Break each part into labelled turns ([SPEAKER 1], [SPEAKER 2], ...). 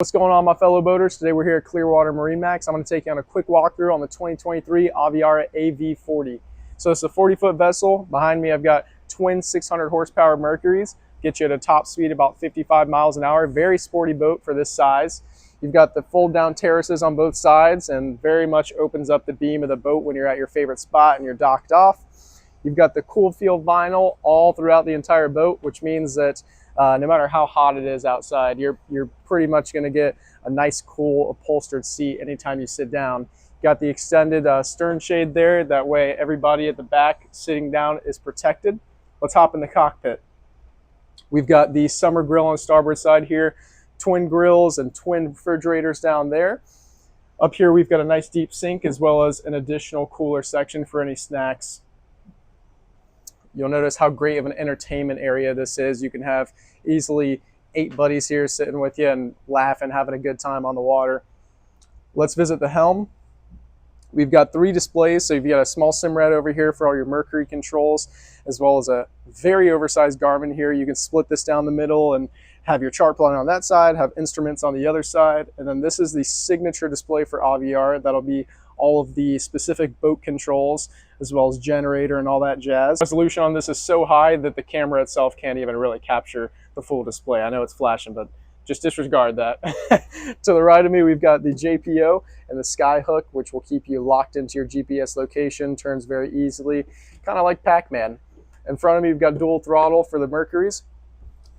[SPEAKER 1] What's going on, my fellow boaters? Today we're here at Clearwater MarineMax. I'm going to take you on a quick walkthrough on the 2023 Aviara AV40. So it's a 40-foot vessel. Behind me I've got twin 600 horsepower Mercuries. Get you at a top speed about 55 miles an hour. Very sporty boat for this size. You've got the fold down terraces on both sides and very much opens up the beam of the boat when you're at your favorite spot and you're docked off. You've got the cool feel vinyl all throughout the entire boat, which means that no matter how hot it is outside, you're pretty much going to get a nice, cool, upholstered seat anytime you sit down. Got the extended stern shade there. That way everybody at the back sitting down is protected. Let's hop in the cockpit. We've got the summer grill on the starboard side here, twin grills and twin refrigerators down there. Up here we've got a nice deep sink as well as an additional cooler section for any snacks. You'll notice how great of an entertainment area this is. You can have easily 8 buddies here sitting with you and laughing, having a good time on the water. Let's visit the helm. We've got 3 displays, so you've got a small Simrad over here for all your Mercury controls, as well as a very oversized Garmin here. You can split this down the middle and have your chart plotting on that side, have instruments on the other side, and then this is the signature display for Aviara. That'll be all of the specific boat controls, as well as generator and all that jazz. Resolution on this is so high that the camera itself can't even really capture the full display. I know it's flashing, but just disregard that. To the right of me, we've got the JPO and the sky hook, which will keep you locked into your GPS location, turns very easily, kind of like Pac-Man. In front of me, we've got dual throttle for the Mercuries.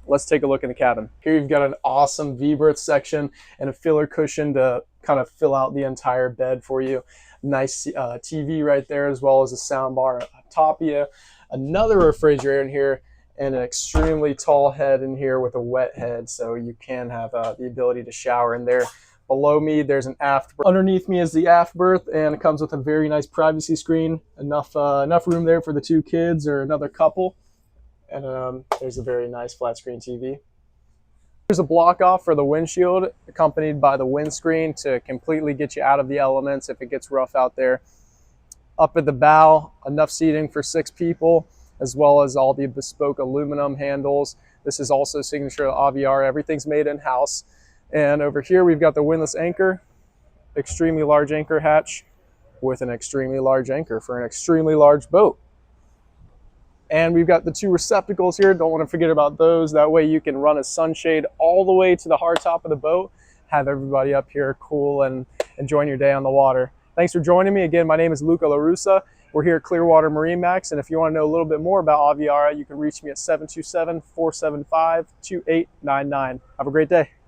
[SPEAKER 1] Let's take a look in the cabin. Here you've got an awesome V-berth section and a filler cushion to kind of fill out the entire bed for you. Nice TV right there, as well as a sound bar atop you. Another refrigerator in here and an extremely tall head in here with a wet head, so you can have the ability to shower in there. Below me, there's an aft berth. Underneath me is the aft berth, and it comes with a very nice privacy screen. Enough room there for the 2 kids or another couple. And there's a very nice flat screen TV. There's a block off for the windshield, accompanied by the windscreen to completely get you out of the elements if it gets rough out there. Up at the bow, enough seating for 6 people, as well as all the bespoke aluminum handles. This is also signature Aviara. Everything's made in-house. And over here we've got the windlass anchor, extremely large anchor hatch with an extremely large anchor for an extremely large boat. And we've got the 2 receptacles here. Don't want to forget about those. That way you can run a sunshade all the way to the hard top of the boat, have everybody up here cool and enjoying your day on the water. Thanks for joining me. Again, my name is Luca LaRussa. We're here at Clearwater MarineMax, and if you want to know a little bit more about Aviara, you can reach me at 727-475-2899. Have a great day.